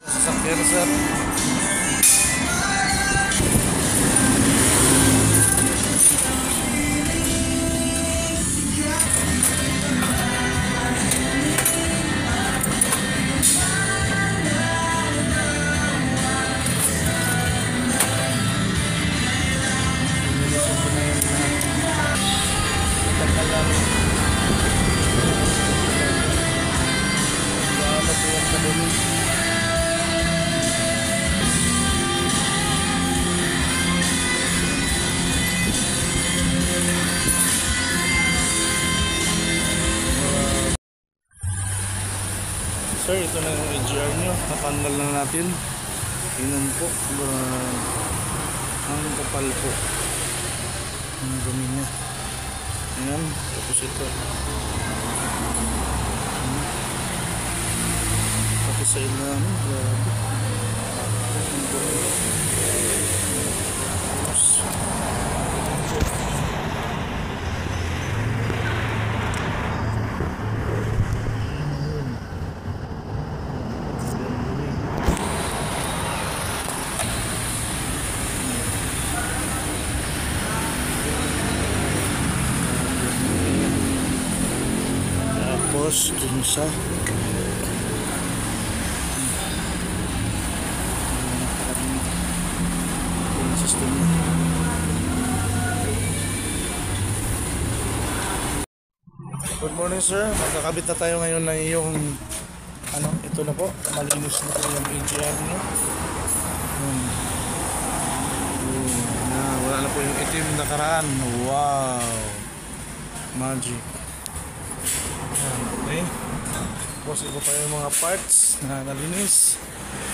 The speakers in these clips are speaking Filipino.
Sasakyan sir. Sir, ito na yung AGR nyo. Natanggal na natin. Tingnan po. Ang kapal po. Ang dumi niya. Ayan. Tapos ito. Tapos sa ilalim. Grabe. Ang dumi. Tapos. Tapos dun sa system niya. Good morning sir, magkakabit na tayo ngayon ng iyong ito na po, malinis na po yung AGR niyo. Wala na po yung itim na karaan. Wow, magic. Okay. Tapos iba pa yung mga parts na nalinis.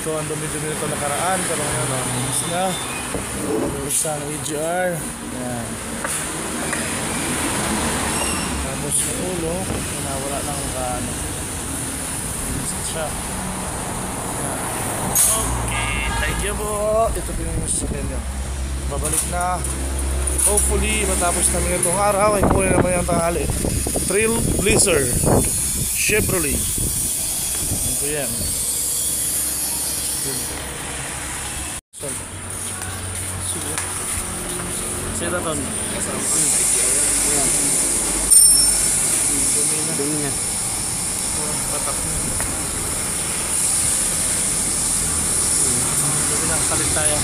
So ang dumi-dumi nito nakaraan. Pero ngayon nalinis na. Sa AGR. Ayan. Tapos sa ulo wala nang nalinis na siya. Ayan. Okay, thank you po. Ito po yung sasakyan nyo. Babalik na. Hopefully matapos namin itong araw ay kunin naman yung tanghali. Trailblazer Chevrolet. Ano po yan? Sige. Seraton. Dumi na. Patak na. Dumi na. Kalit tayo.